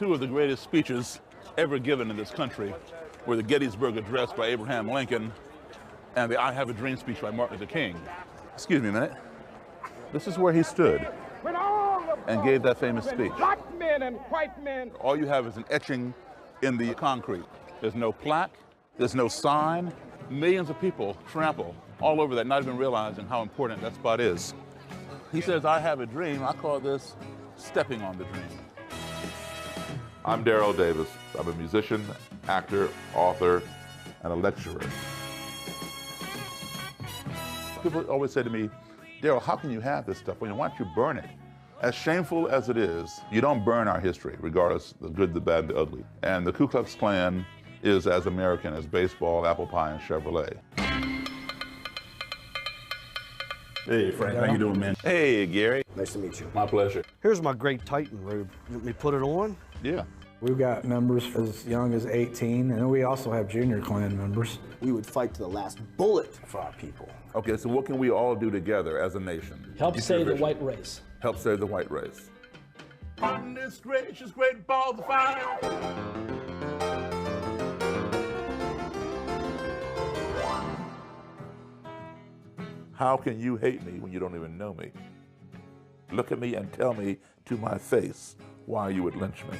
Two of the greatest speeches ever given in this country were the Gettysburg Address by Abraham Lincoln and the I Have a Dream speech by Martin Luther King. Excuse me a minute. This is where he stood and gave that famous speech. Black men and white men. All you have is an etching in the concrete. There's no plaque, there's no sign. Millions of people trample all over that, not even realizing how important that spot is. He says, I have a dream. I call this stepping on the dream. I'm Daryl Davis. I'm a musician, actor, author, and a lecturer. People always say to me, Daryl, how can you have this stuff? Why don't you burn it? As shameful as it is, you don't burn our history, regardless the good, the bad, the ugly. And the Ku Klux Klan is as American as baseball, apple pie, and Chevrolet. Hey, Frank, how you doing, man? Hey, Gary. Nice to meet you. My pleasure. Here's my great Titan, Rube. Let me put it on? Yeah. We've got members as young as 18, and we also have junior Klan members. We would fight to the last bullet for our people. Okay, so what can we all do together as a nation? Help save the white race. Help save the white race. On this gracious great balls of fire. How can you hate me when you don't even know me? Look at me and tell me to my face why you would lynch me.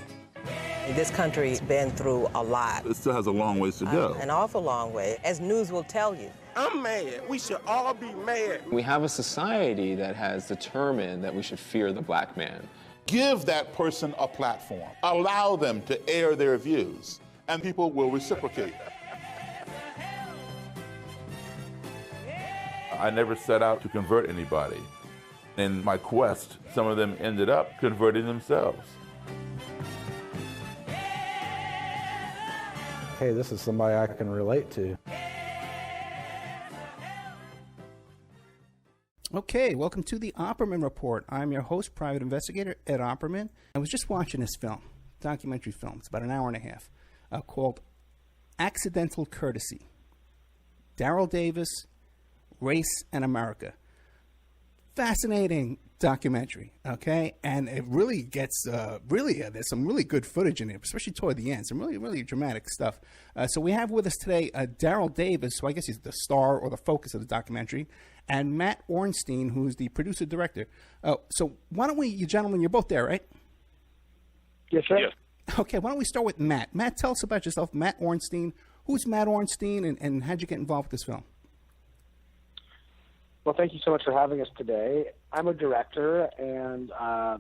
This country's been through a lot. It still has a long ways to go. An awful long way, as news will tell you. I'm mad. We should all be mad. We have a society that has determined that we should fear the black man. Give that person a platform. Allow them to air their views, and people will reciprocate. I never set out to convert anybody. In my quest, some of them ended up converting themselves. Hey, this is somebody I can relate to. Okay, welcome to the Opperman Report. I'm your host, Private Investigator Ed Opperman. I was just watching this film, documentary film. It's about an hour and a half, called Accidental Courtesy. Daryl Davis, Race and America. Fascinating documentary, okay? And it really gets, there's some really good footage in it, especially toward the end. Some really, really dramatic stuff. So we have with us today Daryl Davis, who I guess he's the star or the focus of the documentary, and Matt Ornstein, who's the producer-director. So why don't we, you gentlemen, you're both there, right? Yes, sir. Yes. Okay, why don't we start with Matt? Matt, tell us about yourself. Matt Ornstein. Who's Matt Ornstein, and how'd you get involved with this film? Well, thank you so much for having us today. I'm a director, and I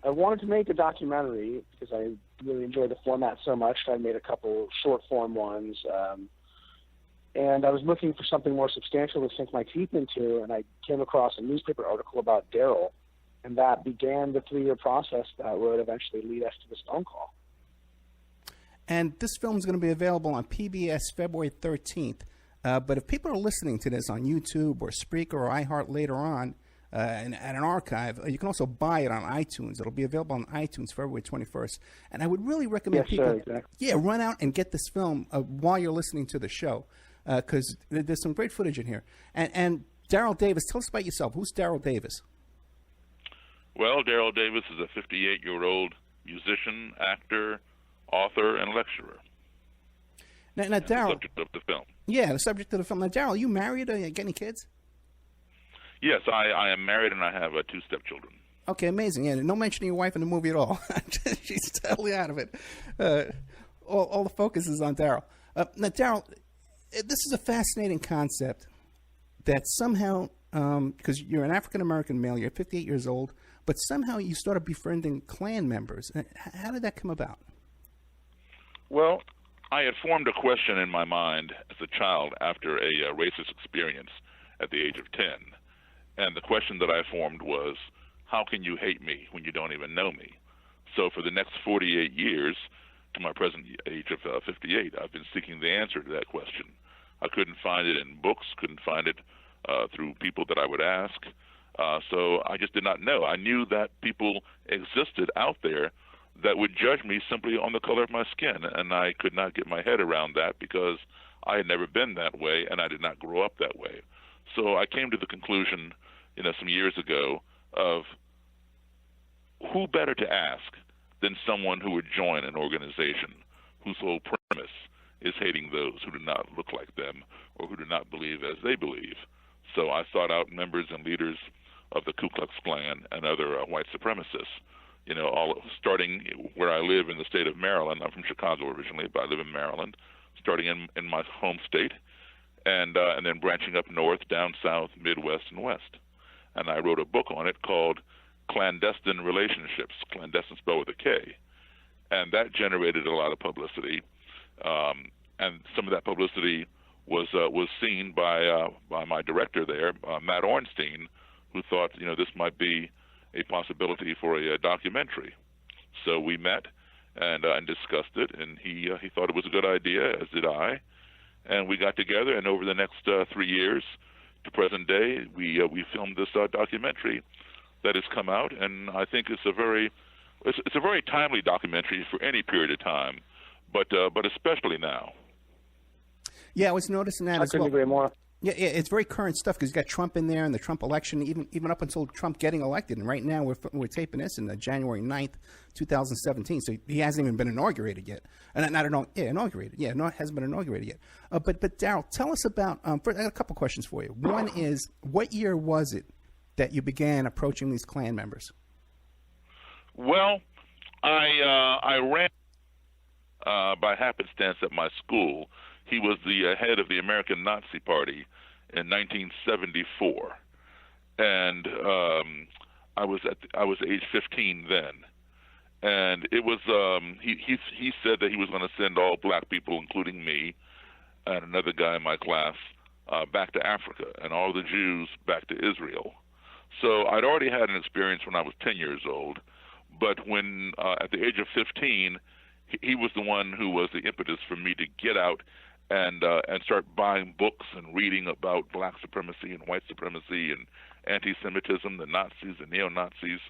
wanted to make a documentary because I really enjoy the format so much. I made a couple short-form ones, and I was looking for something more substantial to sink my teeth into, and I came across a newspaper article about Daryl, and that began the 3-year process that would eventually lead us to this phone call. And this film is going to be available on PBS February 13th. But if people are listening to this on YouTube or Spreaker or iHeart later on and at an archive, you can also buy it on iTunes. It'll be available on iTunes February 21st. And I would really recommend people run out and get this film while you're listening to the show because there's some great footage in here. And Daryl Davis, tell us about yourself. Who's Daryl Davis? Well, Daryl Davis is a 58-year-old musician, actor, author, and lecturer. Now Daryl, the subject of the film. Yeah, the subject of the film. Now, Daryl, are you married? Get any kids? Yes, I am married and I have 2 stepchildren. Okay, amazing. Yeah, no mention of your wife in the movie at all. She's totally out of it. All the focus is on Daryl. Now, Daryl, this is a fascinating concept that somehow, because you're an African-American male, you're 58 years old, but somehow you started befriending Klan members. How did that come about? Well, I had formed a question in my mind as a child after a racist experience at the age of 10. And the question that I formed was, how can you hate me when you don't even know me? So for the next 48 years, to my present age of 58, I've been seeking the answer to that question. I couldn't find it in books, couldn't find it through people that I would ask. So I just did not know. I knew that people existed out there that would judge me simply on the color of my skin, and I could not get my head around that because I had never been that way and I did not grow up that way. So I came to the conclusion, some years ago of who better to ask than someone who would join an organization whose whole premise is hating those who do not look like them or who do not believe as they believe. So I sought out members and leaders of the Ku Klux Klan and other white supremacists, all starting where I live in the state of Maryland. I'm from Chicago originally, but I live in Maryland, starting in my home state, and then branching up north, down south, Midwest, and West. And I wrote a book on it called Clandestine Relationships, clandestine spelled with a K. And that generated a lot of publicity. And some of that publicity was seen by my director there, Matt Ornstein, who thought, this might be a possibility for a documentary. So we met and discussed it, and he thought it was a good idea, as did I. And we got together, and over the next 3 years, to present day, we filmed this documentary that has come out, and I think it's a very timely documentary for any period of time, but especially now. Yeah, I was noticing that as well. I couldn't agree more. Yeah, it's very current stuff because you got Trump in there and the Trump election, even up until Trump getting elected. And right now we're taping this in January 9th, 2017. So he hasn't even been inaugurated yet. Inaugurated. Yeah, no, it hasn't been inaugurated yet. But Daryl, tell us about. I got a couple questions for you. One is, what year was it that you began approaching these Klan members? Well, I ran by happenstance at my school. He was the head of the American Nazi Party in 1974, and I was age 15 then. And it was he said that he was going to send all black people, including me and another guy in my class, back to Africa, and all the Jews back to Israel. So I'd already had an experience when I was 10 years old, but when at the age of 15, he was the one who was the impetus for me to get out and start buying books and reading about black supremacy and white supremacy and anti-Semitism, the Nazis, the Neo-Nazis,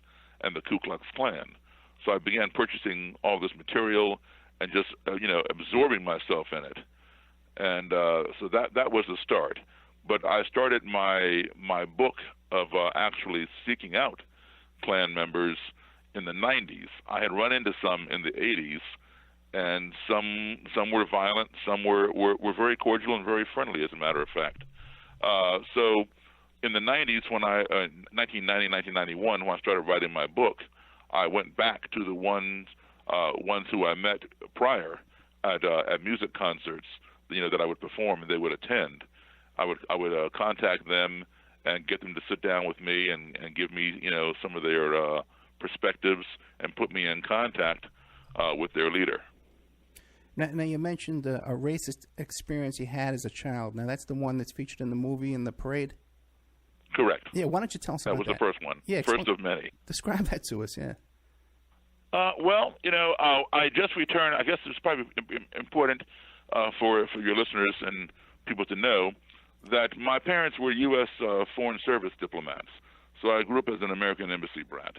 and the Ku Klux Klan. So I began purchasing all this material and just absorbing myself in it, and so that was the start. But I started my book of actually seeking out Klan members in the 90s. I had run into some in the 80s. And some were violent, some were very cordial and very friendly, as a matter of fact. So in the 90s, 1990, 1991, when I started writing my book, I went back to the ones who I met prior at music concerts, that I would perform and they would attend. I would contact them and get them to sit down with me and give me some of their perspectives and put me in contact with their leader. Now you mentioned a racist experience you had as a child. Now that's the one that's featured in the movie in the parade? Correct. Yeah, why don't you tell us about that? That was the first one. Yeah, first of many. Describe that to us, yeah. Well, I just returned. I guess it's probably important for your listeners and people to know that my parents were U.S. Foreign Service diplomats. So I grew up as an American Embassy brat.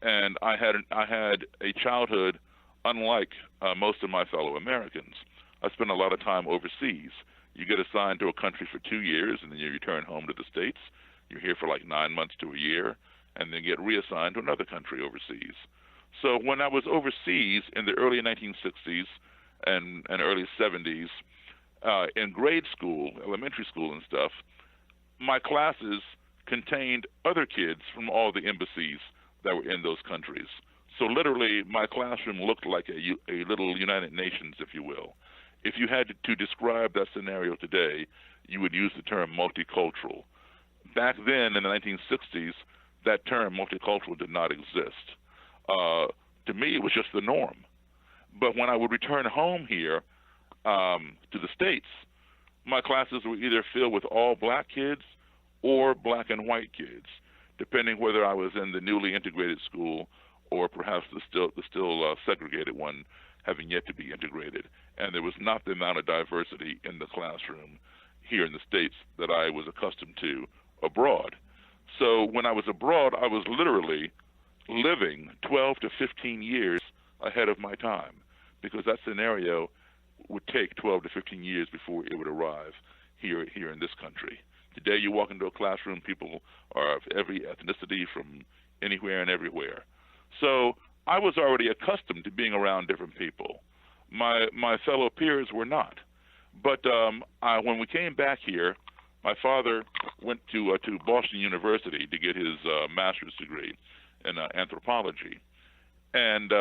And I had a childhood unlike most of my fellow Americans. I spent a lot of time overseas. You get assigned to a country for 2 years, and then you return home to the States. You're here for like 9 months to a year, and then get reassigned to another country overseas. So when I was overseas in the early 1960s and early 70s, in grade school, elementary school and stuff, my classes contained other kids from all the embassies that were in those countries. So literally, my classroom looked like a little United Nations, if you will. If you had to describe that scenario today, you would use the term multicultural. Back then, in the 1960s, that term multicultural did not exist. To me, it was just the norm. But when I would return home here to the States, my classes were either filled with all black kids or black and white kids, depending whether I was in the newly integrated school or perhaps the still segregated one, having yet to be integrated. And there was not the amount of diversity in the classroom here in the States that I was accustomed to abroad. So when I was abroad, I was literally living 12 to 15 years ahead of my time, because that scenario would take 12 to 15 years before it would arrive here in this country. Today, you walk into a classroom, people are of every ethnicity from anywhere and everywhere. So I was already accustomed to being around different people. My fellow peers were not. But when we came back here, my father went to Boston University to get his master's degree in anthropology. And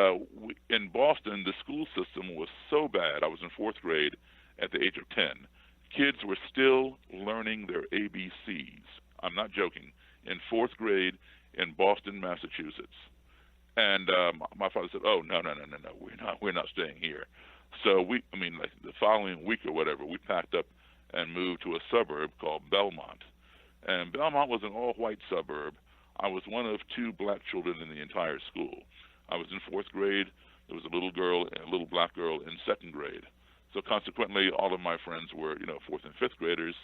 in Boston, the school system was so bad. I was in 4th grade at the age of 10. Kids were still learning their ABCs. I'm not joking. In 4th grade in Boston, Massachusetts. And my father said, "Oh, no, we're not staying here." So like the following week or whatever, we packed up and moved to a suburb called Belmont. And Belmont was an all-white suburb. I was one of 2 black children in the entire school. I was in 4th grade. There was a little black girl in 2nd grade. So consequently, all of my friends were, 4th and 5th graders.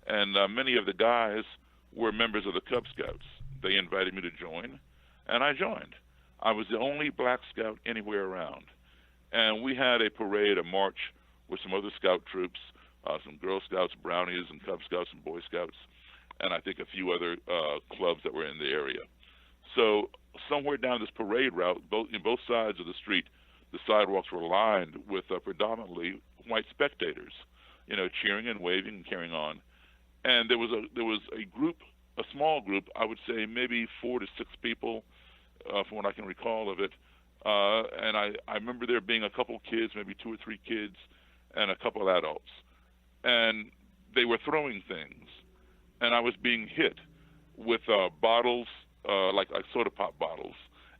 And many of the guys were members of the Cub Scouts. They invited me to join, and I joined. I was the only black scout anywhere around. And we had a parade, a march with some other scout troops, some Girl Scouts, Brownies, and Cub Scouts and Boy Scouts, and I think a few other clubs that were in the area. So somewhere down this parade route, in both sides of the street, the sidewalks were lined with predominantly white spectators, cheering and waving and carrying on. And there was a group, a small group, I would say maybe 4 to 6 people, from what I can recall of it. And I remember there being a couple kids, maybe 2 or 3 kids, and a couple adults. And they were throwing things. And I was being hit with bottles, like soda pop bottles.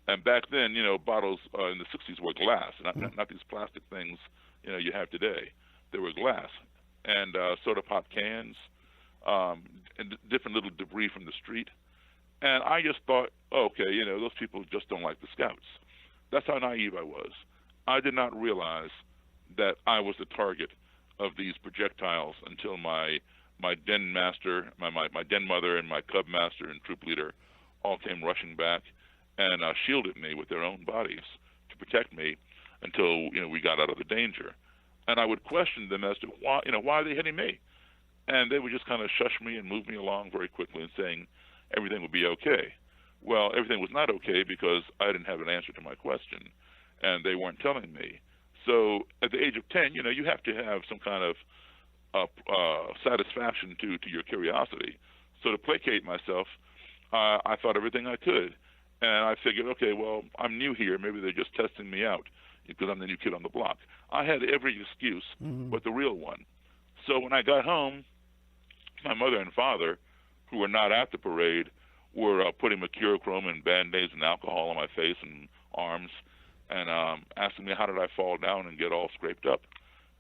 And back then, bottles in the 60s were glass, not these plastic things, you have today. They were glass. And soda pop cans, and different little debris from the street. And I just thought, okay, those people just don't like the Scouts. That's how naive I was. I did not realize that I was the target of these projectiles until my den master, my den mother, and my cub master and troop leader all came rushing back and shielded me with their own bodies to protect me until we got out of the danger. And I would question them as to why are they hitting me? And they would just kind of shush me and move me along very quickly and saying everything would be okay. Well, everything was not okay because I didn't have an answer to my question, and they weren't telling me. So at the age of 10, you have to have some kind of satisfaction to your curiosity. So to placate myself, I thought everything I could. And I figured, okay, well, I'm new here. Maybe they're just testing me out because I'm the new kid on the block. I had every excuse but the real one. So when I got home, my mother and father, who were not at the parade, were putting mercurochrome and Band-Aids and alcohol on my face and arms and asking me how did I fall down and get all scraped up.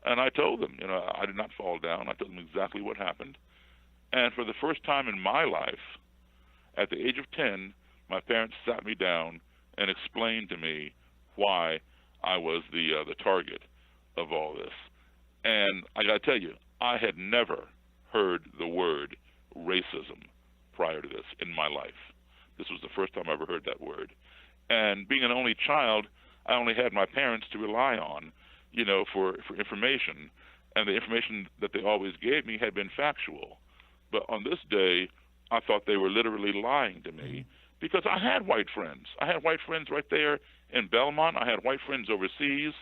And I told them, I did not fall down. I told them exactly what happened. And for the first time in my life, at the age of 10, my parents sat me down and explained to me why I was the target of all this. And I got to tell you, I had never heard the word racism prior to this in my life. This was the first time I ever heard that word. And being an only child, I only had my parents to rely on, for information. And the information that they always gave me had been factual. But on this day, I thought they were literally lying to me because I had white friends. I had white friends right there in Belmont. I had white friends overseas,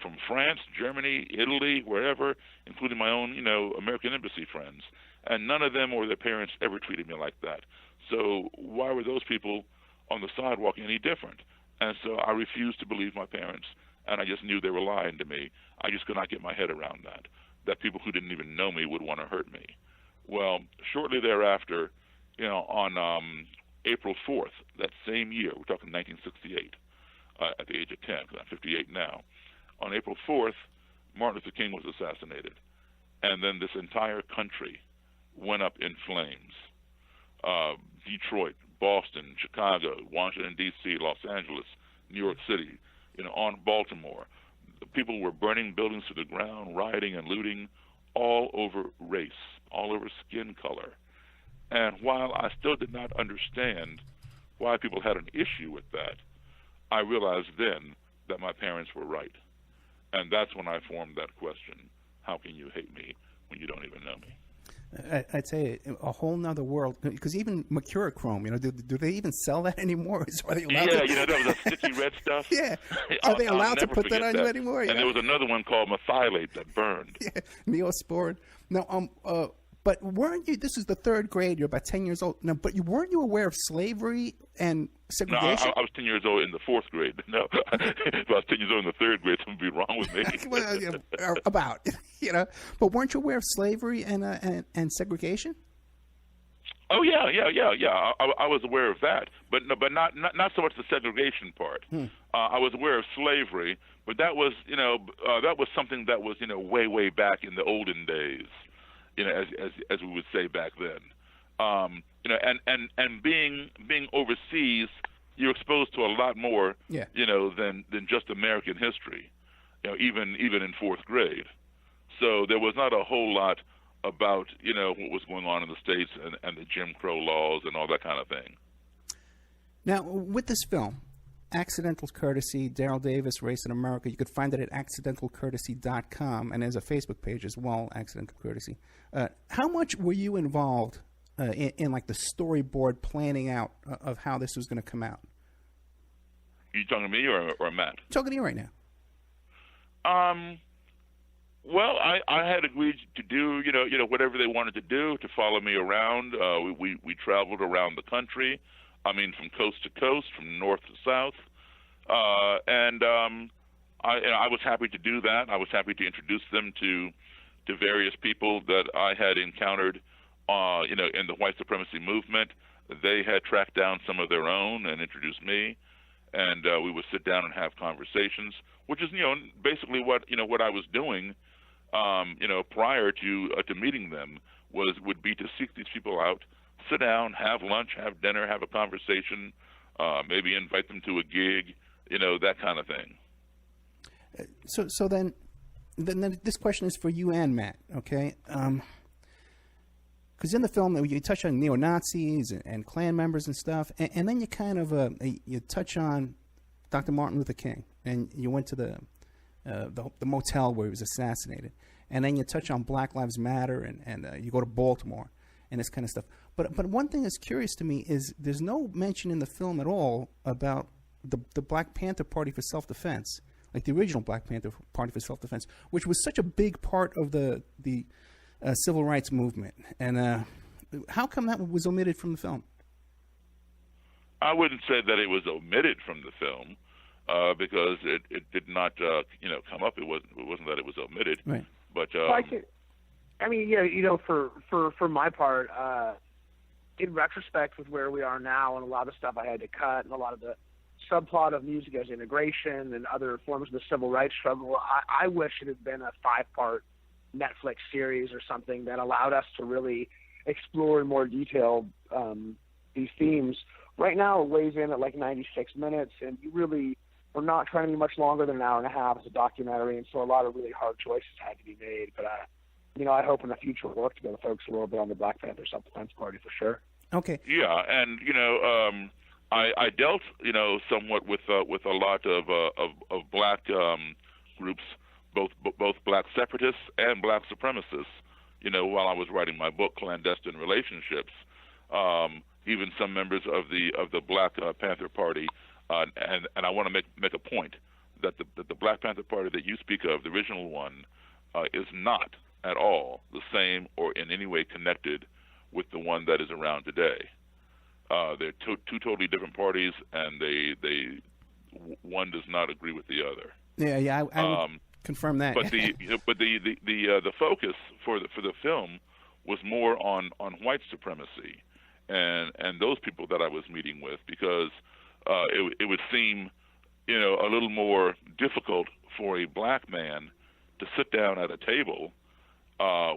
from France, Germany, Italy, wherever, including my own, American embassy friends. And none of them or their parents ever treated me like that. So why were those people on the sidewalk any different? And so I refused to believe my parents, and I just knew they were lying to me. I just could not get my head around that people who didn't even know me would want to hurt me. Well, shortly thereafter, on April 4th, that same year, we're talking 1968, at the age of 10, because I'm 58 now. On April 4th, Martin Luther King was assassinated. And then this entire country went up in flames. Detroit, Boston, Chicago, Washington, D.C., Los Angeles, New York City, on Baltimore. The people were burning buildings to the ground, rioting and looting, all over race, all over skin color. And while I still did not understand why people had an issue with that, I realized then that my parents were right. And that's when I formed that question, how can you hate me when you don't even know me? I'd say a whole nother world, because even mercurochrome, do they even sell that anymore? Are they allowed that was that sticky red stuff. Yeah. Are they allowed to put that on you anymore? And there was another one called methylate that burned. Yeah, Neosporin. Now, but weren't you, this is the third grade, you're about 10 years old, now, but weren't you aware of slavery and segregation? No, I was 10 years old in the fourth grade. No, if I was 10 years old in the third grade, something would be wrong with me. Well, about, but weren't you aware of slavery and segregation? Oh yeah. I was aware of that, but not so much the segregation part. I was aware of slavery, but that was that was something that was way back in the olden days, as we would say back then. And being overseas, you're exposed to a lot more, than just American history, even in fourth grade. So there was not a whole lot about what was going on in the States and the Jim Crow laws and all that kind of thing. Now, with this film, Accidental Courtesy, Daryl Davis, Race in America, you could find it at accidentalcourtesy.com, and there's a Facebook page as well, Accidental Courtesy. How much were you involved in like the storyboard planning out of how this was going to come out? You talking to me or Matt? I'm talking to you right now. Well, I had agreed to do whatever they wanted to do, to follow me around. We traveled around the country. I mean, from coast to coast, from north to south, and I was happy to do that. I was happy to introduce them to various people that I had encountered, in the white supremacy movement. They had tracked down some of their own and introduced me, and we would sit down and have conversations, which is basically what I was doing, prior to meeting them, would be to seek these people out, sit down, have lunch, have dinner, have a conversation, maybe invite them to a gig, that kind of thing. So then this question is for you and Matt, okay? Because in the film you touch on neo-Nazis and Klan members and stuff, and then you kind of you touch on Dr. Martin Luther King, and you went to the motel where he was assassinated, and then you touch on Black Lives Matter, and you go to Baltimore and this kind of stuff. But one thing that's curious to me is there's no mention in the film at all about the Black Panther Party for Self-Defense, like the original Black Panther Party for Self-Defense, which was such a big part of the civil rights movement. And how come that was omitted from the film? I wouldn't say that it was omitted from the film, because it did not come up. It wasn't that it was omitted. Right. But for my part, in retrospect, with where we are now and a lot of stuff I had to cut, and a lot of the subplot of music as integration and other forms of the civil rights struggle, I wish it had been a 5-part Netflix series or something that allowed us to really explore in more detail these themes. Right now it weighs in at like 96 minutes, and you really are not trying to be much longer than an hour and a half as a documentary, and so a lot of really hard choices had to be made. But I hope in the future we'll work together, focus a little bit on the Black Panther Self-Defense Party for sure. Okay. Yeah, and I dealt somewhat with a lot of black groups, both black separatists and black supremacists. While I was writing my book, Clandestine Relationships, even some members of the Black Panther Party, and I want to make a point that the Black Panther Party that you speak of, the original one, is not at all the same or in any way connected with the one that is around today. They're two totally different parties, and they one does not agree with the other. Yeah, I would confirm that. But the focus for the film was more on white supremacy and those people that I was meeting with, because it would seem a little more difficult for a black man to sit down at a table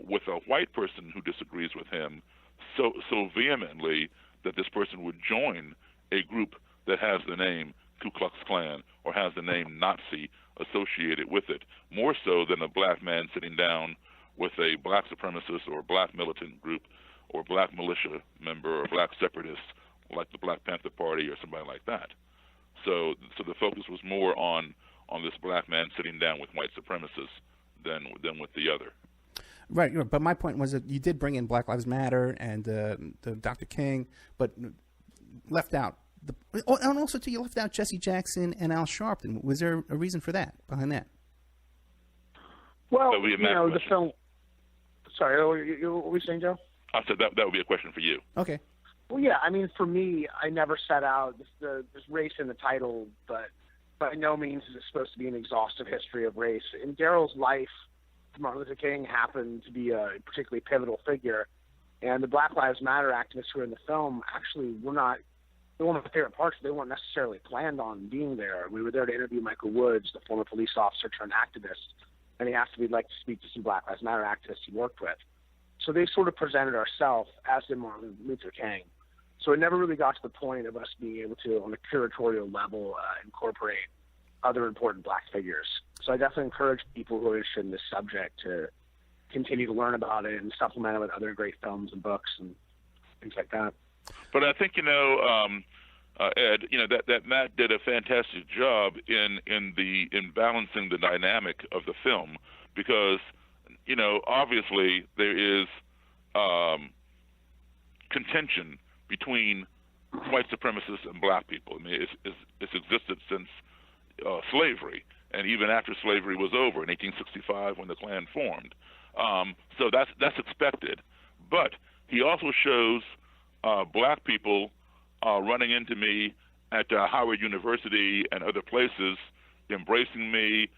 with a white person who disagrees with him so vehemently that this person would join a group that has the name Ku Klux Klan or has the name Nazi associated with it, more so than a black man sitting down with a black supremacist or black militant group or black militia member or black separatist like the Black Panther Party or somebody like that. So the focus was more on this black man sitting down with white supremacists than with the other. Right, but my point was that you did bring in Black Lives Matter and the Dr. King, but left out and also too, you left out Jesse Jackson and Al Sharpton. Was there a reason for that, behind that? Well, the film. Sorry, what were you saying, Joe? I said that would be a question for you. Okay. Well, yeah, I mean, for me, I never set out there's race in the title, but by no means is it supposed to be an exhaustive history of race. In Daryl's life, Martin Luther King happened to be a particularly pivotal figure, and the Black Lives Matter activists who were in the film actually were not. They were one of my favorite parts. They weren't necessarily planned on being there. We were there to interview Michael Woods, the former police officer turned activist, and he asked if we'd like to speak to some Black Lives Matter activists he worked with. So they sort of presented ourselves as did Martin Luther King. So it never really got to the point of us being able to, on a curatorial level, incorporate other important Black figures. So I definitely encourage people who are interested in this subject to continue to learn about it and supplement it with other great films and books and things like that. But I think, Ed, that Matt did a fantastic job in balancing the dynamic of the film because, obviously there is contention between white supremacists and black people. I mean, it's existed since slavery, and even after slavery was over in 1865 when the Klan formed. So that's expected. But he also shows black people running into me at Howard University and other places, embracing me,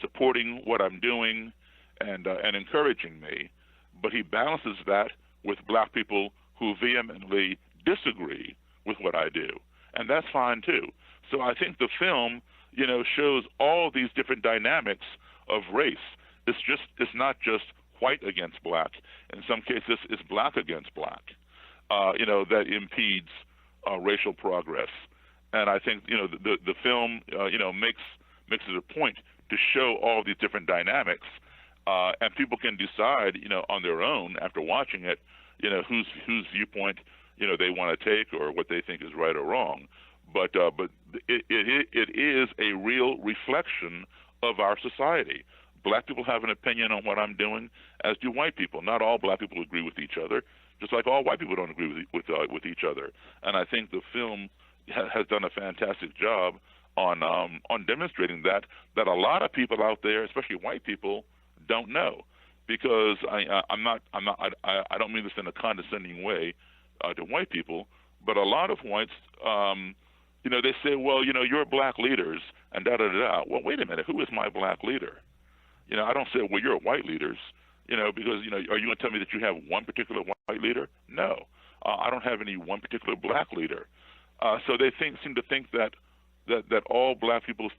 supporting what I'm doing, and encouraging me. But he balances that with black people who vehemently disagree with what I do, and that's fine too. So I think the film, shows all these different dynamics of race. It's not just white against black. In some cases, it's black against black. That impedes racial progress. And I think the film makes it a point to show all these different dynamics, and people can decide on their own after watching it whose viewpoint they want to take or what they think is right or wrong. But it is a real reflection of our society. Black people have an opinion on what I'm doing, as do white people. Not all black people agree with each other, just like all white people don't agree with each other. And I think the film has done a fantastic job on demonstrating that a lot of people out there, especially white people, don't know. Because I don't mean this in a condescending way to white people, but a lot of whites, they say, well, you're black leaders and da-da-da-da. Well, wait a minute, who is my black leader? I don't say, well, you're white leaders, because, are you going to tell me that you have one particular white leader? No. I don't have any one particular black leader. So they seem to think that all black people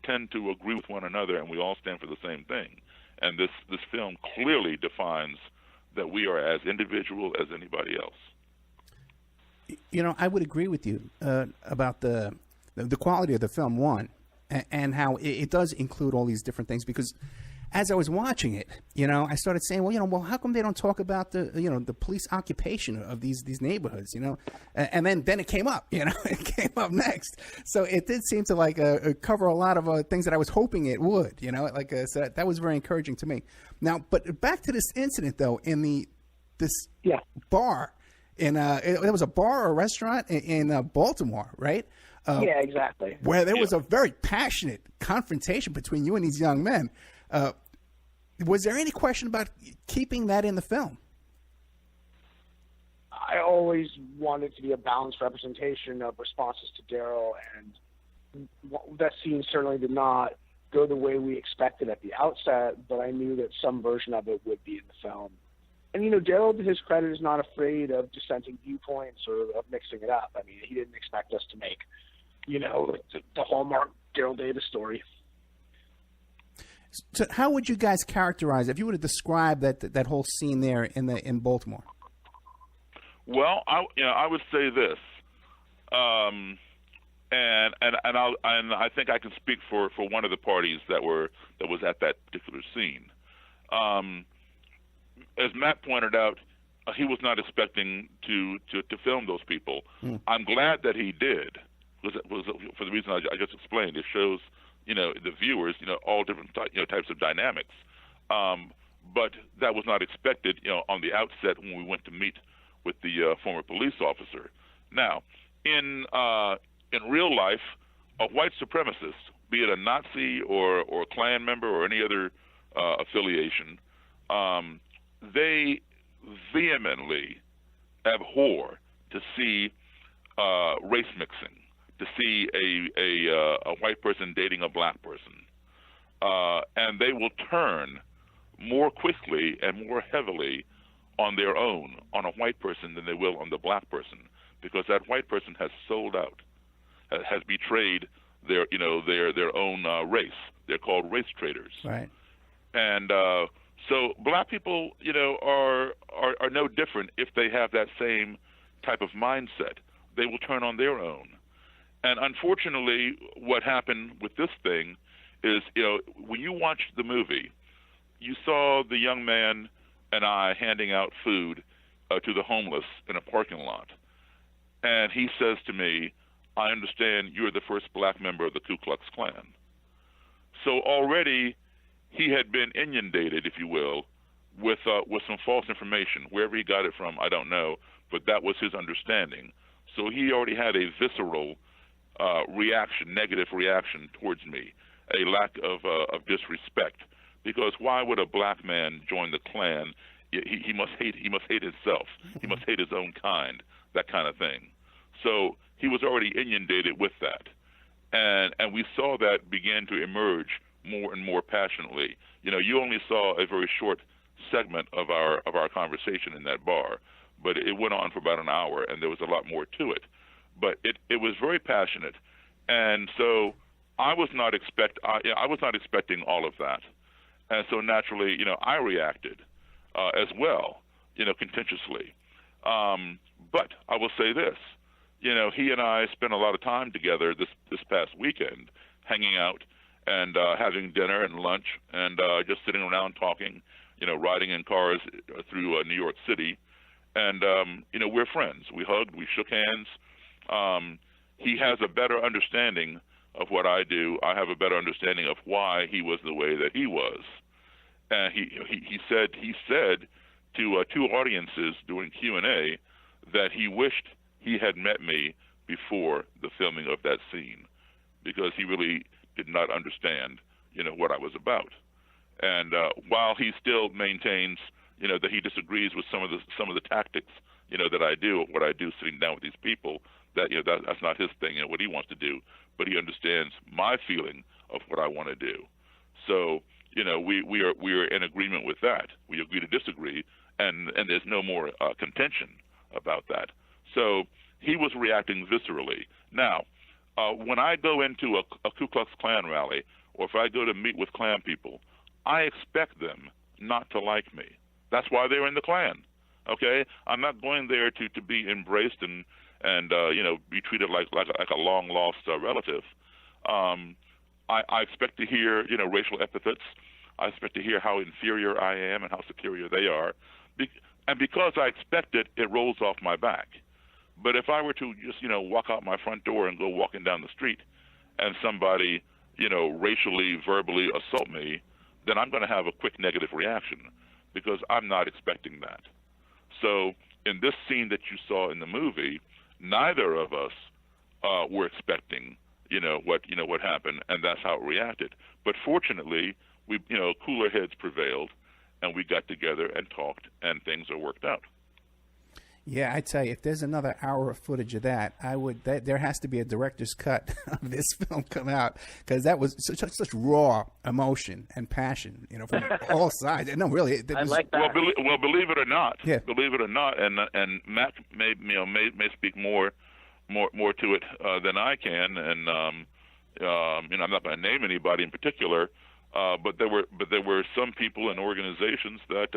tend to agree with one another and we all stand for the same thing. And this film clearly defines that we are as individual as anybody else. I would agree with you about the quality of the film, one, and how it does include all these different things. Because as I was watching it, I started saying, well, how come they don't talk about the police occupation of these neighborhoods, and then it came up, it came up next. So it did seem to cover a lot of things that I was hoping it would, so that was very encouraging to me. Now, but back to this incident though, in this bar. There was a bar or a restaurant in Baltimore, right? Yeah, exactly. Where there was a very passionate confrontation between you and these young men. Was there any question about keeping that in the film? I always wanted to be a balanced representation of responses to Daryl, and that scene certainly did not go the way we expected at the outset, but I knew that some version of it would be in the film. And, Daryl, to his credit, is not afraid of dissenting viewpoints or of mixing it up. I mean, he didn't expect us to make, the hallmark Daryl Davis story. So how would you guys characterize, if you were to describe that whole scene there in Baltimore? Well, I would say this, and I think I can speak for one of the parties that was at that particular scene. As Matt pointed out, he was not expecting to film those people. I'm glad that he did, because it was for the reason I just explained. It shows, the viewers, all different types of dynamics. but that was not expected, on the outset when we went to meet with the former police officer. Now, in real life, a white supremacist, be it a Nazi or a Klan member or any other affiliation, they vehemently abhor to see race mixing, to see a white person dating a black person, and they will turn more quickly and more heavily on their own, on a white person, than they will on the black person, because that white person has sold out, has betrayed their own race. They're called race traders. Right. And so black people, are no different if they have that same type of mindset. They will turn on their own. And unfortunately, what happened with this thing is, when you watched the movie, you saw the young man and I handing out food to the homeless in a parking lot. And he says to me, I understand you're the first black member of the Ku Klux Klan. So already he had been inundated, if you will, with some false information. Wherever he got it from, I don't know, but that was his understanding. So he already had a visceral reaction, negative reaction towards me, a lack of disrespect. Because why would a black man join the Klan? He must hate himself. He must hate his own kind, that kind of thing. So he was already inundated with that. And we saw that begin to emerge more and more passionately. You only saw a very short segment of our conversation in that bar, but it went on for about an hour, and there was a lot more to it. But it was very passionate, and so I was not expecting all of that, and so naturally, I reacted as well, contentiously. But I will say this, he and I spent a lot of time together this past weekend, hanging out and having dinner and lunch, and just sitting around talking, riding in cars through New York City, and we're friends. We hugged, we shook hands. He has a better understanding of what I do. I have a better understanding of why he was the way that he was. And he said to two audiences during Q&A that he wished he had met me before the filming of that scene, because he really did not understand, what I was about. And while he still maintains, that he disagrees with some of the tactics, that I do, what I do sitting down with these people, that that's not his thing, what he wants to do, but he understands my feeling of what I want to do. So, we are in agreement with that. We agree to disagree, and there's no more contention about that. So he was reacting viscerally. Now, when I go into a Ku Klux Klan rally, or if I go to meet with Klan people, I expect them not to like me. That's why they're in the Klan. Okay, I'm not going there to be embraced and be treated like a long lost relative. I expect to hear racial epithets. I expect to hear how inferior I am and how superior they are, and because I expect it, it rolls off my back. But if I were to just walk out my front door and go walking down the street, and somebody racially, verbally assault me, then I'm going to have a quick negative reaction, because I'm not expecting that. So in this scene that you saw in the movie, neither of us were expecting, what happened, and that's how it reacted. But fortunately, we, cooler heads prevailed, and we got together and talked, and things are worked out. Yeah, I tell you, if there's another hour of footage of that, there has to be a director's cut of this film come out, because that was such raw emotion and passion, from all sides. No, really, I like that. Well, believe it or not, yeah. Believe it or not, and Matt may speak more to it than I can, and I'm not going to name anybody in particular. But there were some people and organizations that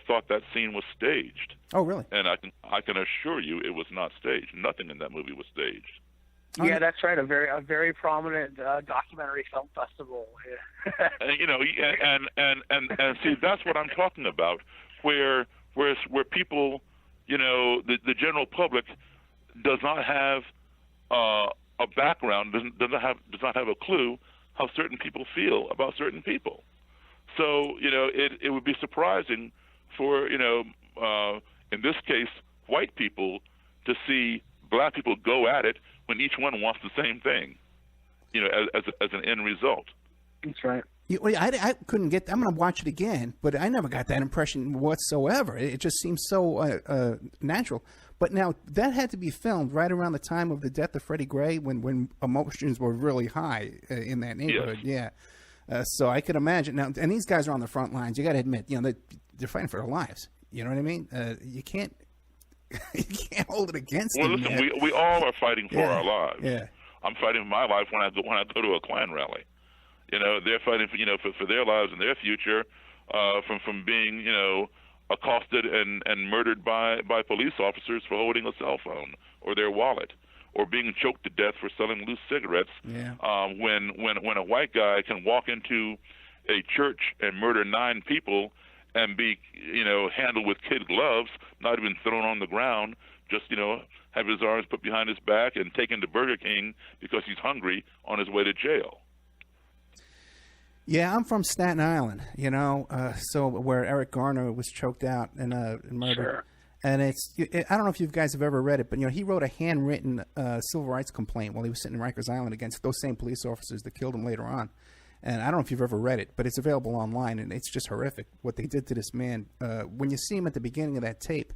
thought that scene was staged. Oh, really? And I can assure you it was not staged. Nothing in that movie was staged. Yeah, that's right. A very prominent documentary film festival. and see, that's what I'm talking about. Where people, the general public does not have a background, does not have a clue how certain people feel about certain people. So, it would be surprising for, in this case, white people to see black people go at it when each one wants the same thing, as an end result. That's right. I couldn't get. I'm going to watch it again, but I never got that impression whatsoever. It just seems so natural. But now that had to be filmed right around the time of the death of Freddie Gray, when emotions were really high in that neighborhood. Yes. Yeah. So I could imagine now. And these guys are on the front lines. You got to admit, they're fighting for their lives. You know what I mean? You can't hold it against them. Well, listen, we all are fighting for our lives. Yeah. I'm fighting for my life when I go to a Klan rally. They're fighting for their lives and their future from being accosted and murdered by police officers for holding a cell phone or their wallet, or being choked to death for selling loose cigarettes. Yeah. When a white guy can walk into a church and murder 9 people and be handled with kid gloves, not even thrown on the ground, just have his arms put behind his back and taken to Burger King because he's hungry on his way to jail. Yeah, I'm from Staten Island, so where Eric Garner was choked out and murdered. Sure. And I don't know if you guys have ever read it, but he wrote a handwritten civil rights complaint while he was sitting in Rikers Island against those same police officers that killed him later on. And I don't know if you've ever read it, but it's available online, and it's just horrific what they did to this man. When you see him at the beginning of that tape,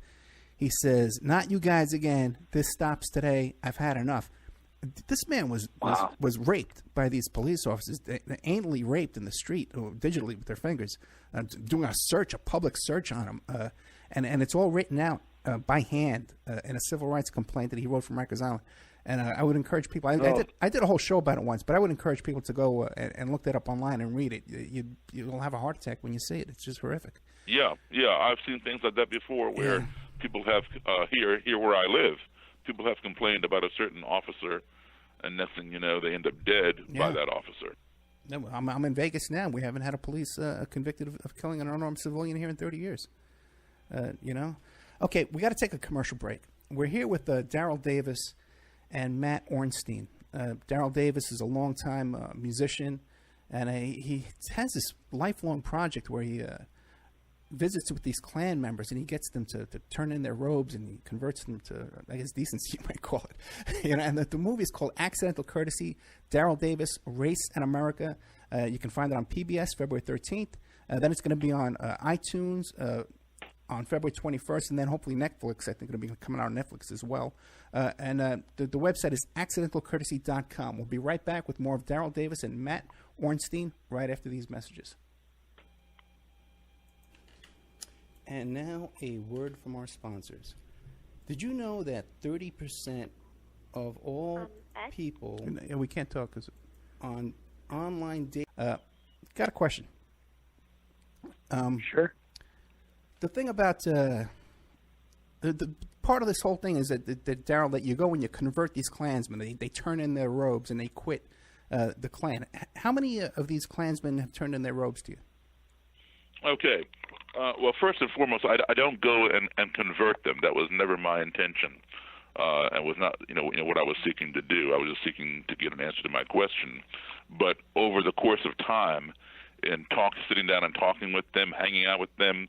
he says, "Not you guys again. This stops today. I've had enough." This man was raped by these police officers. They anally raped in the street, or digitally with their fingers, doing a public search on him. And it's all written out by hand in a civil rights complaint that he wrote from Rikers Island. And I would encourage people. I did a whole show about it once, but I would encourage people to go and look that up online and read it. You'll have a heart attack when you see it. It's just horrific. Yeah. I've seen things like that before, where people have here where I live, people have complained about a certain officer, and next thing you know, they end up dead by that officer. No, I'm in Vegas now. We haven't had a police convicted of killing an unarmed civilian here in 30 years. Okay, we got to take a commercial break. We're here with Daryl Davis and Matt Ornstein. Daryl Davis is a longtime musician, and he has this lifelong project where he visits with these Klan members, and he gets them to turn in their robes, and he converts them to, I guess, decency, you might call it. And the movie is called Accidental Courtesy, Daryl Davis, Race and America. You can find it on PBS February 13th. Then it's going to be on iTunes on February 21st, and then hopefully Netflix. I think it'll be coming out on Netflix as well. And the website is accidentalcourtesy.com. We'll be right back with more of Daryl Davis and Matt Ornstein right after these messages. And now a word from our sponsors. Did you know that 30% of all people... we can't talk on online dating... got a question. Sure. The thing about... the part of this whole thing is that Daryl, that you go and you convert these Klansmen. They turn in their robes and they quit the Klan. How many of these Klansmen have turned in their robes to you? Okay. Well, first and foremost, I don't go and convert them. That was never my intention, and was not what I was seeking to do. I was just seeking to get an answer to my question. But over the course of time, in sitting down and talking with them, hanging out with them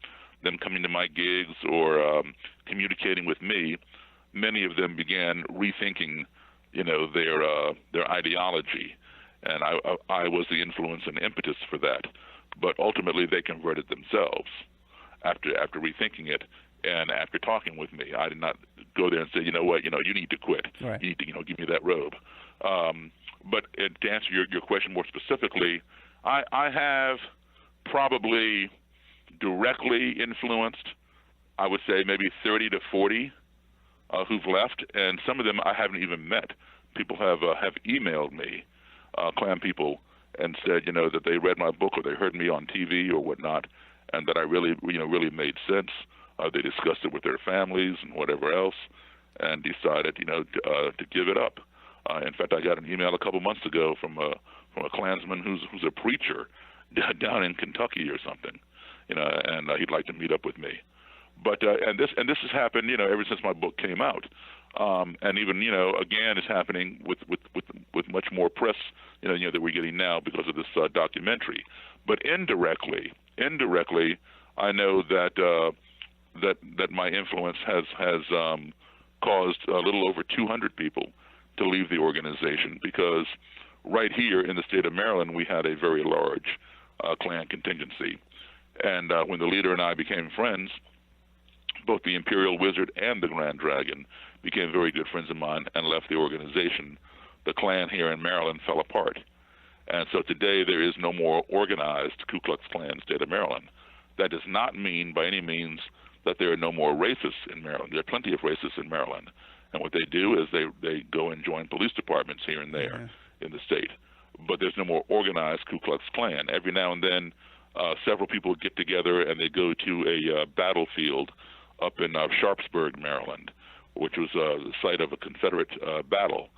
coming to my gigs or communicating with me, many of them began rethinking, their ideology, and I was the influence and impetus for that. But ultimately, they converted themselves after rethinking it and after talking with me. I did not go there and say, you know what, you need to quit. Right. You need to, give me that robe. But to answer your question more specifically, I have probably directly influenced, I would say maybe 30 to 40 who've left, and some of them I haven't even met. People have emailed me, Klan people, and said, that they read my book or they heard me on TV or whatnot, and that I really made sense. They discussed it with their families and whatever else, and decided, to give it up. In fact, I got an email a couple months ago from a Klansman who's a preacher down in Kentucky or something, and he'd like to meet up with me. But and this has happened, ever since my book came out. And even, again, it's happening with much more press, that we're getting now because of this documentary. But indirectly, indirectly, I know that that my influence has caused a little over 200 people to leave the organization, because right here in the state of Maryland, we had a very large Klan contingency. And when the leader and I became friends, both the Imperial Wizard and the Grand Dragon became very good friends of mine and left the organization. The Klan here in Maryland fell apart. And so today there is no more organized Ku Klux Klan in the state of Maryland. That does not mean by any means that there are no more racists in Maryland. There are plenty of racists in Maryland. And what they do is they go and join police departments here and there in the state. But there's no more organized Ku Klux Klan. Every now and then, several people get together and they go to a battlefield up in Sharpsburg, Maryland, which was the site of a Confederate battle,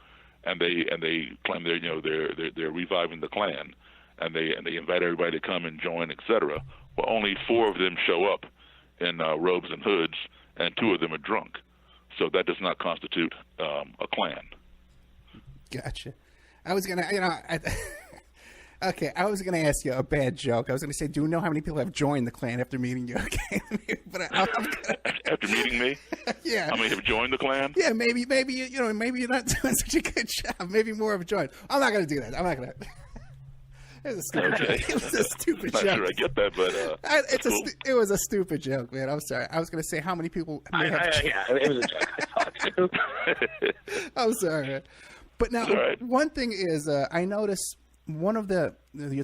and they claim they're reviving the Klan, and they invite everybody to come and join, etc. Well, only 4 of them show up in robes and hoods, and 2 of them are drunk. So that does not constitute a Klan. Gotcha. I was gonna, okay, I was gonna ask you a bad joke. I was gonna say, do you know how many people have joined the Klan after meeting you? Okay, but after meeting me, yeah, how many have joined the Klan? Yeah, maybe maybe you're not doing such a good job. Maybe more have joined. I'm not gonna do that. I'm not gonna. It was a stupid joke. It was a stupid joke. Not sure I get that, but cool. It was a stupid joke, man. I'm sorry. I was gonna say how many people. Yeah, it was a joke. I thought too. I'm sorry, man. But now, one thing is, I noticed one of the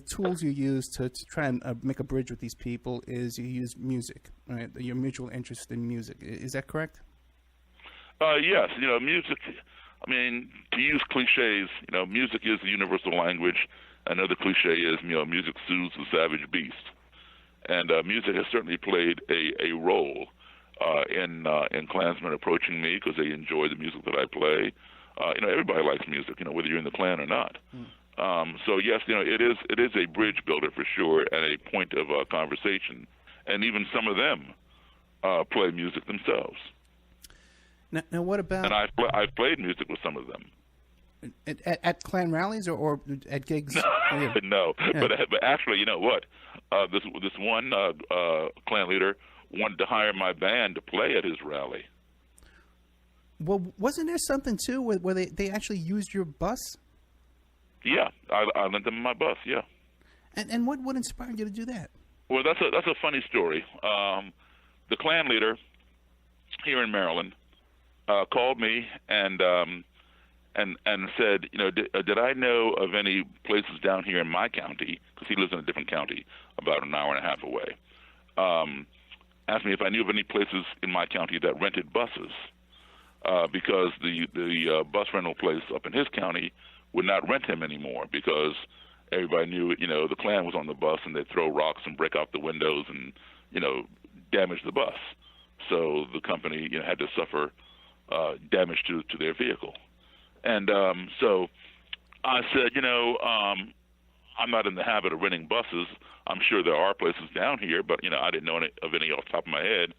tools you use to try and make a bridge with these people is you use music, right? Your mutual interest in music. Is that correct? Yes. Music, I mean, to use cliches, music is the universal language. Another cliche is, music soothes the savage beast. And music has certainly played a role in Klansmen approaching me because they enjoy the music that I play. Everybody likes music, whether you're in the Klan or not. So yes, it is a bridge builder for sure, and a point of conversation. And even some of them play music themselves. Now what about? And I've played music with some of them. At Klan rallies or at gigs? No, yeah. but actually, you know what? This one Klan leader wanted to hire my band to play at his rally. Well, wasn't there something too where they actually used your bus? Yeah, I lent them my bus. Yeah. And what inspired you to do that? Well, that's a funny story. The Klan leader here in Maryland called me and said, did I know of any places down here in my county, because he lives in a different county about an hour and a half away. Asked me if I knew of any places in my county that rented buses. Because the bus rental place up in his county would not rent him anymore because everybody knew, the Klan was on the bus and they'd throw rocks and break out the windows and, damage the bus. So the company, had to suffer damage to their vehicle. And so I said, I'm not in the habit of renting buses. I'm sure there are places down here, but, I didn't know of any off the top of my head,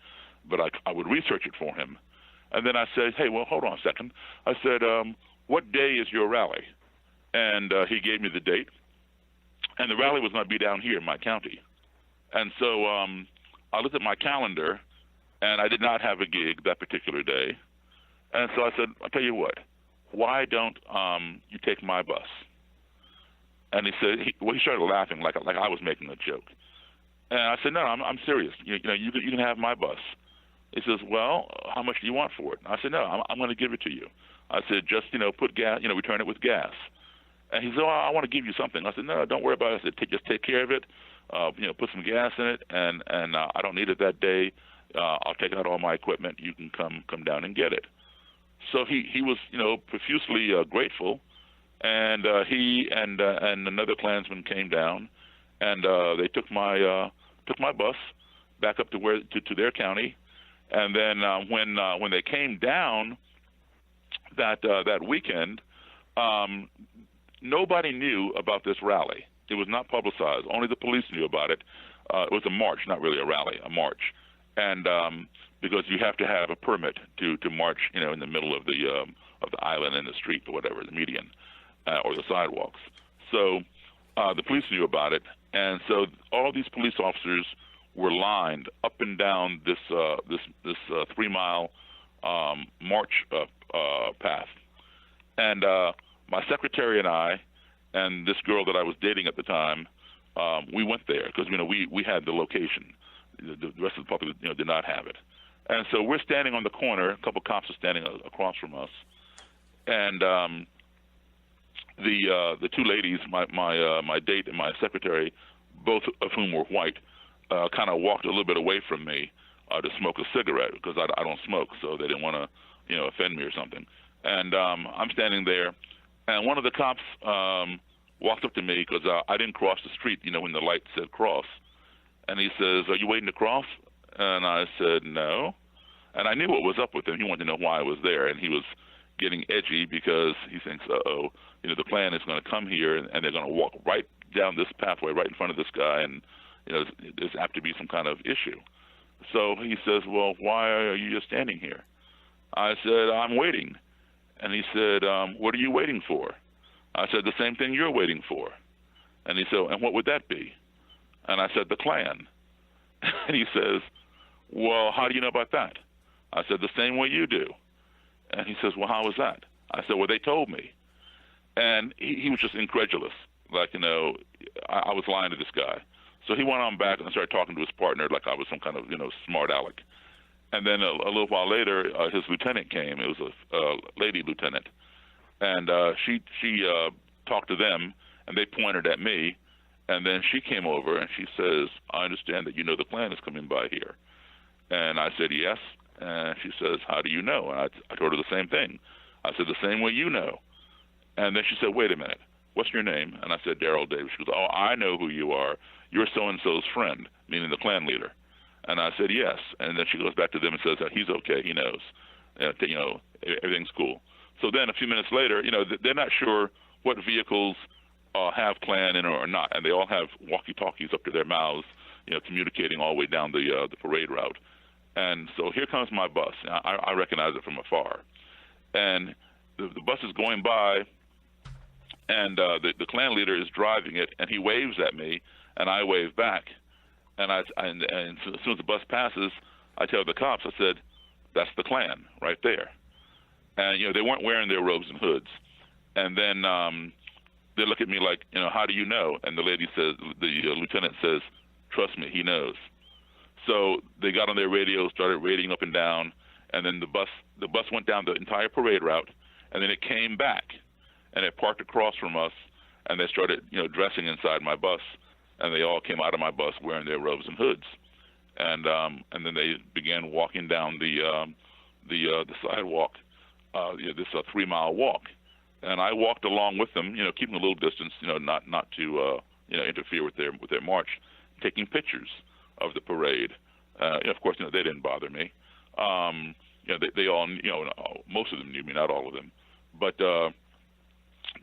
but I would research it for him. And then I said, hey, well, hold on a second. I said, what day is your rally? And he gave me the date. And the rally was going to be down here in my county. And so I looked at my calendar, and I did not have a gig that particular day. And so I said, I'll tell you what, why don't you take my bus? And he said, he started laughing like I was making a joke. And I said, no, I'm serious. You can have my bus. He says, well, how much do you want for it? I said, no, I'm going to give it to you. I said, just, put gas, return it with gas. And he said, oh, I want to give you something. I said, no, don't worry about it. I said, just take care of it, put some gas in it, and I don't need it that day. I'll take out all my equipment. You can come down and get it. So he was, profusely grateful, and he and another Klansman came down, and they took my bus back up to their county. And then when they came down that weekend, nobody knew about this rally. It was not publicized. Only the police knew about it. It was a march, not really a rally, a march. And because you have to have a permit to march, in the middle of the island, in the street or whatever, the median or the sidewalks. So the police knew about it, And so all these police officers were lined up and down this 3-mile march path. And my secretary and I, and this girl that I was dating at the time, we went there because we had the location. The rest of the public did not have it. And so we're standing on the corner. A couple cops are standing across from us, and the two ladies, my date and my secretary, both of whom were white, kind of walked a little bit away from me to smoke a cigarette because I don't smoke, so they didn't want to offend me or something. And I'm standing there, and one of the cops walked up to me because I didn't cross the street, when the light said cross. And he says, "Are you waiting to cross?" And I said, "No." And I knew what was up with him. He wanted to know why I was there, and he was getting edgy because he thinks, the Klan is going to come here and they're going to walk right down this pathway right in front of this guy, and there's apt to be some kind of issue. So he says, "Well, why are you just standing here?" I said, "I'm waiting." And he said, "What are you waiting for?" I said, "The same thing you're waiting for." And he said, "And what would that be?" And I said, "The Klan." And he says, "Well, how do you know about that?" I said, "The same way you do." And he says, "Well, how was that?" I said, "Well, they told me." And he was just incredulous. Like, I was lying to this guy. So he went on back and started talking to his partner like I was some kind of, smart aleck. And then a little while later, his lieutenant came. It was a lady lieutenant. And she talked to them, and they pointed at me. And then she came over, and she says, "I understand that the Klan is coming by here." And I said, "Yes." And she says, "How do you know?" And I told her the same thing. I said, "The same way you know." And then she said, "Wait a minute. What's your name?" And I said, "Daryl Davis." She goes, "Oh, I know who you are. You're so-and-so's friend," meaning the Klan leader. And I said, "Yes." And then she goes back to them and says, "He's okay. He knows. Everything's cool." So then a few minutes later, they're not sure what vehicles have Klan in or not, and they all have walkie-talkies up to their mouths, communicating all the way down the parade route. And so here comes my bus. I recognize it from afar. And the bus is going by, and the Klan leader is driving it, and he waves at me, and I wave back. And as soon as the bus passes, I tell the cops, I said, "That's the Klan right there." And, they weren't wearing their robes and hoods. And then they look at me like, "How do you know?" And the lady says, the lieutenant says, "Trust me, he knows." So they got on their radio, started radioing up and down, and then the bus went down the entire parade route, and then it came back, and it parked across from us, and they started, dressing inside my bus, and they all came out of my bus wearing their robes and hoods, and then they began walking down the sidewalk, this 3-mile walk, and I walked along with them, keeping a little distance, not to interfere with their march, taking pictures of the parade. Of course, they didn't bother me. They all, most of them knew me, not all of them, but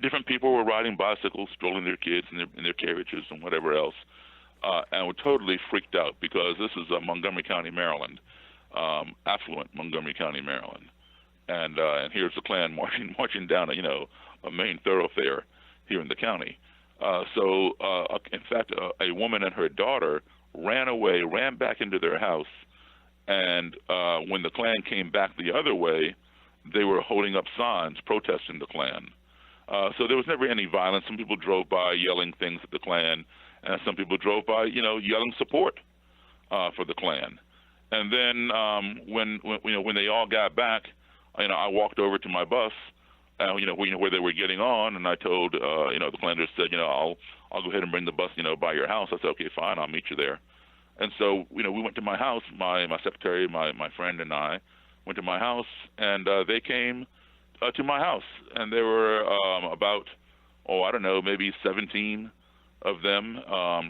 different people were riding bicycles, strolling their kids in their carriages and whatever else, and were totally freaked out because this is Montgomery County, Maryland, affluent Montgomery County, Maryland, and here's the Klan marching down a main thoroughfare here in the county. So in fact, a woman and her daughter ran back into their house, and when the Klan came back the other way, they were holding up signs protesting the Klan. So there was never any violence. Some people drove by yelling things at the Klan, and some people drove by, yelling support for the Klan. And then when they all got back, I walked over to my bus, where they were getting on, and I told, the Klan leader said, I'll go ahead and bring the bus, by your house. I said, "Okay, fine, I'll meet you there." And so, we went to my house. My secretary, my friend, and I went to my house, and they came to my house, and there were about, maybe 17 of them.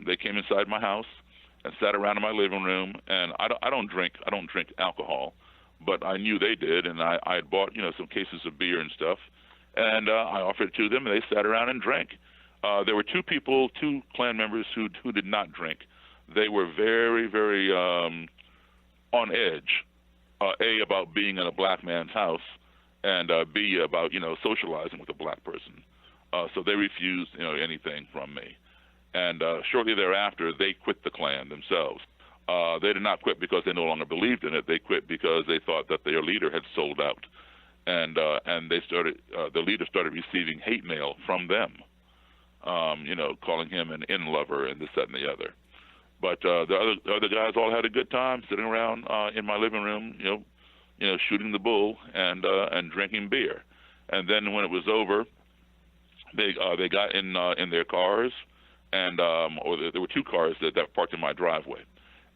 They came inside my house and sat around in my living room. And I don't drink alcohol, but I knew they did, and I had bought some cases of beer and stuff, and I offered it to them, and they sat around and drank. There were two Klan members who did not drink. They were very, very on edge, A, about being in a black man's house, and B, about, socializing with a black person. So they refused, anything from me. And shortly thereafter, they quit the Klan themselves. They did not quit because they no longer believed in it. They quit because they thought that their leader had sold out, and they started. The leader started receiving hate mail from them, calling him an in-lover and this, that, and the other. But the other guys all had a good time sitting around in my living room, shooting the bull and drinking beer. And then when it was over, they got in their cars, and there were two cars that parked in my driveway.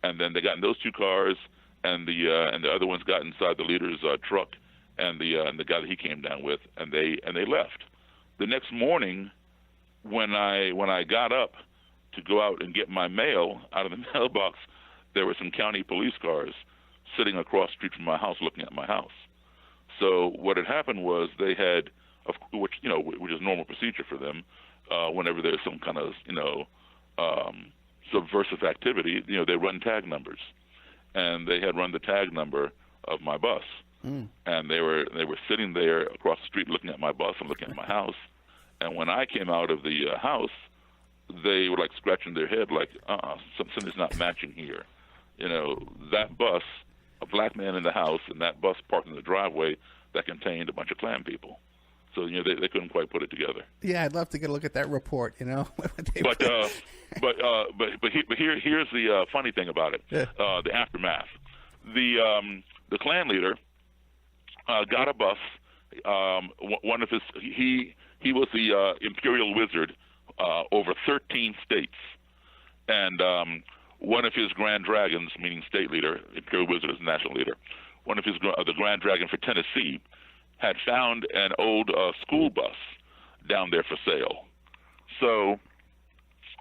And then they got in those two cars, and the other ones got inside the leader's truck, and the guy that he came down with, and they left. The next morning, when I got up to go out and get my mail out of the mailbox, there were some county police cars sitting across the street from my house, looking at my house. So what had happened was they had, which is normal procedure for them, whenever there's some kind of subversive activity, they run tag numbers, and they had run the tag number of my bus, and they were sitting there across the street looking at my bus and looking at my house, and when I came out of the house, they were like scratching their head like, something's not matching here. That bus, a black man in the house, and that bus parked in the driveway that contained a bunch of Klan people. So they couldn't quite put it together. Yeah, I'd love to get a look at that report. But here's the funny thing about it. Yeah. The aftermath. The Klan leader got a bus. One of his he was the imperial wizard over 13 states, and one of his grand dragons, meaning state leader, imperial wizard is national leader. One of his the grand dragon for Tennessee had found an old school bus down there for sale. So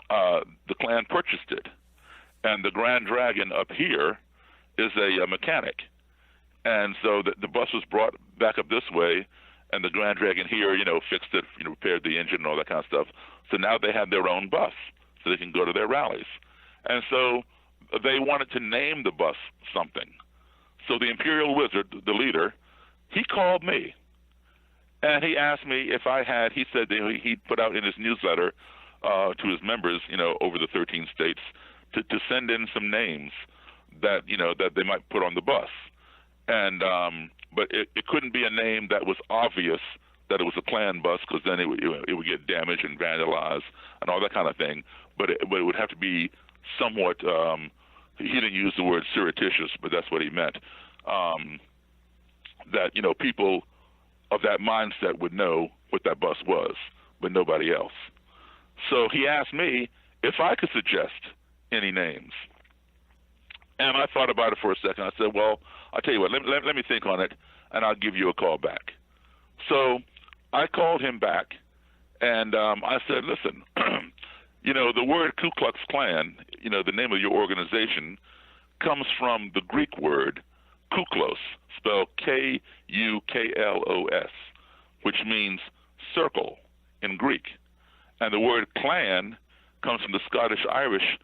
the Klan purchased it. And the Grand Dragon up here is a mechanic. And so the bus was brought back up this way, and the Grand Dragon here, fixed it, repaired the engine and all that kind of stuff. So now they have their own bus, so they can go to their rallies. And so they wanted to name the bus something. So the Imperial Wizard, the leader, he called me, and he asked me if I had, he said that he'd put out in his newsletter to his members, over the 13 states, to send in some names that, that they might put on the bus. And but it couldn't be a name that was obvious that it was a Klan bus, because then it would get damaged and vandalized and all that kind of thing. But it would have to be somewhat, he didn't use the word surreptitious, but that's what he meant. That, people of that mindset would know what that bus was, but nobody else. So he asked me if I could suggest any names. And I thought about it for a second. I said, well, I'll tell you what, let me think on it, and I'll give you a call back. So I called him back, and I said, listen, the word Ku Klux Klan, the name of your organization, comes from the Greek word kuklos, spelled Kuklos, which means circle in Greek. And the word Klan comes from the Scottish-Irish,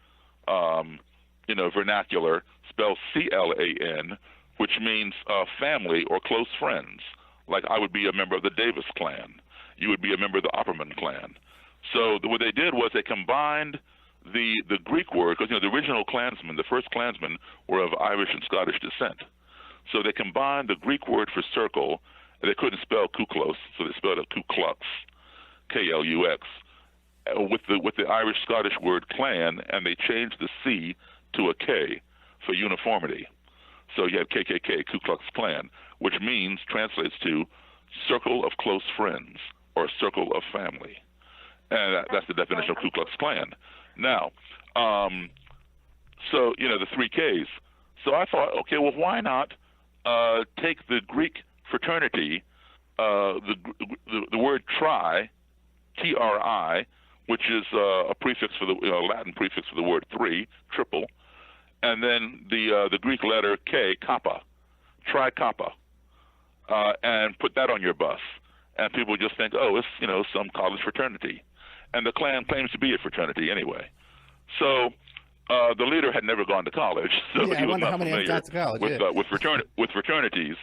vernacular, spelled Clan, which means family or close friends. Like I would be a member of the Davis clan. You would be a member of the Opperman clan. So what they did was they combined the Greek word, because the original Klansmen, the first Klansmen, were of Irish and Scottish descent. So they combined the Greek word for circle, and they couldn't spell Kuklos, so they spelled it Ku Klux, Klux, with the Irish Scottish word clan, and they changed the C to a K for uniformity. So you have KKK, Ku Klux Klan, which translates to circle of close friends or circle of family. And that's the definition of Ku Klux Klan. Now, so, the three Ks. So I thought, okay, well, why not take the Greek fraternity, the word tri, Tri, which is a prefix for the Latin prefix for the word three, triple, and then the Greek letter K, kappa, Tri Kappa, and put that on your bus, and people just think, oh, it's some college fraternity, and the Klan claims to be a fraternity anyway. So the leader had never gone to college, so he was not familiar with fraternities.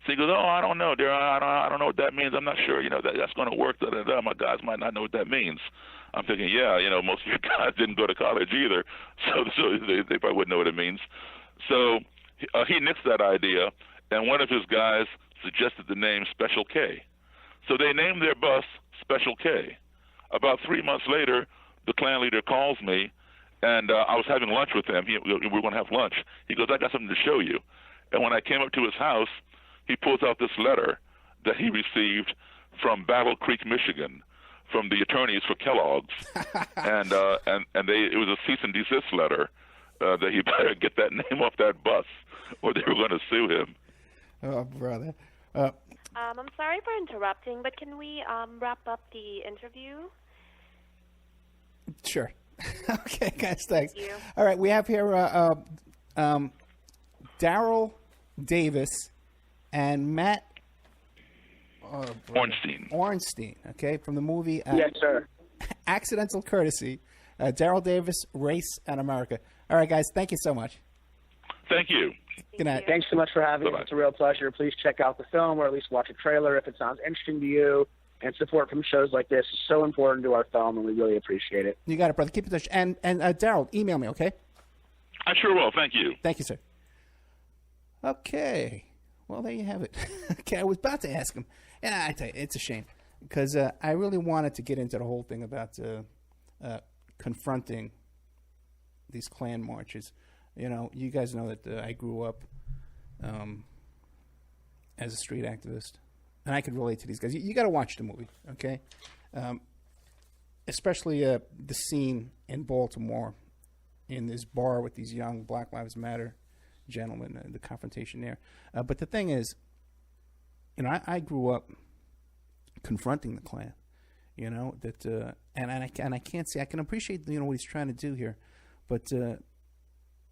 So he goes, oh, I don't know, Daryl. I don't know what that means. I'm not sure. That's going to work. My guys might not know what that means. I'm thinking, yeah, most of your guys didn't go to college either, so they probably wouldn't know what it means. So he nixed that idea, and one of his guys suggested the name Special K. So they named their bus Special K. About 3 months later, the Klan leader calls me, and I was having lunch with him. We were going to have lunch. He goes, I got something to show you. And when I came up to his house, he pulls out this letter that he received from Battle Creek, Michigan, from the attorneys for Kellogg's, and it was a cease and desist letter that he better get that name off that bus, or they were going to sue him. Oh, brother. I'm sorry for interrupting, but can we wrap up the interview? Sure. Okay, guys, thanks. Thank you. All right, we have here Daryl Davis and Matt Ornstein, okay, from the movie Yes, sir. Accidental Courtesy, Daryl Davis, Race and America. All right, guys, thank you so much. Thank you. Good night. Thanks so much for having Bye-bye. me. It's a real pleasure. Please check out the film or at least watch a trailer if it sounds interesting to you. And support from shows like this is so important to our film, and we really appreciate it. You got it, brother. Keep in touch. And Daryl, email me, okay? I sure will. Thank you. Thank you, sir. Okay. Well, there you have it. Okay, I was about to ask him. Yeah, I tell you, it's a shame because I really wanted to get into the whole thing about confronting these Klan marches. You guys know that I grew up as a street activist, and I could relate to these guys. You got to watch the movie, okay? Especially the scene in Baltimore in this bar with these young Black Lives Matter gentlemen, the confrontation there. But the thing is, I grew up confronting the Klan, that and I can't see. I can appreciate what he's trying to do here, but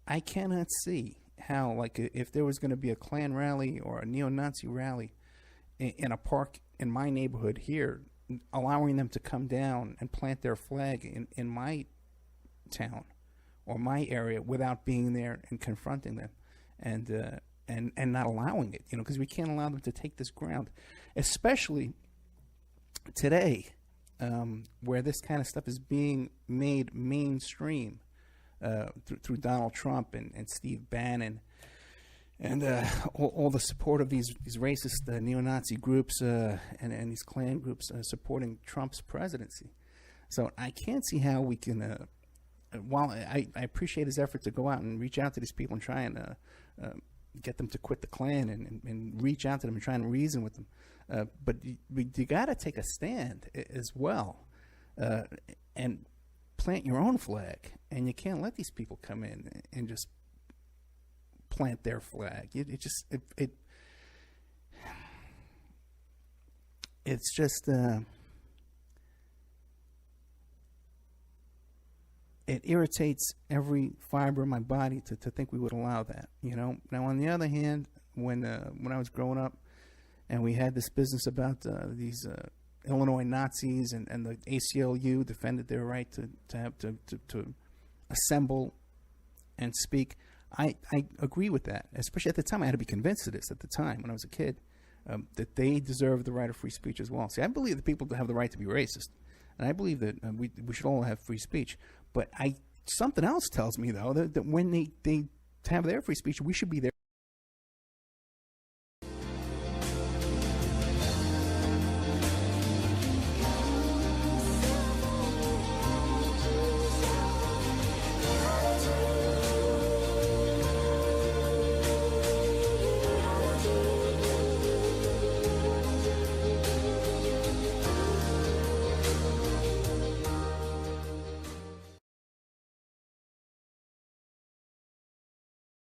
I cannot see how, like, if there was going to be a Klan rally or a neo-Nazi rally in a park in my neighborhood here, allowing them to come down and plant their flag in my town or my area without being there and confronting them and not allowing it, because we can't allow them to take this ground, especially today, where this kind of stuff is being made mainstream through Donald Trump and Steve Bannon and all the support of these racist neo-Nazi groups and these Klan groups supporting Trump's presidency. So I can't see how we can, while I appreciate his effort to go out and reach out to these people and try and get them to quit the Klan and reach out to them and try and reason with them. But you got to take a stand as well and plant your own flag. And you can't let these people come in and just plant their flag. It's just it irritates every fiber of my body to think we would allow that. Now, on the other hand, when I was growing up, and we had this business about these Illinois Nazis and the ACLU defended their right to assemble and speak. I agree with that, especially at the time. I had to be convinced of this at the time when I was a kid, that they deserve the right of free speech as well. See, I believe that people have the right to be racist, and I believe that we should all have free speech. But something else tells me, though, that when they have their free speech, we should be there.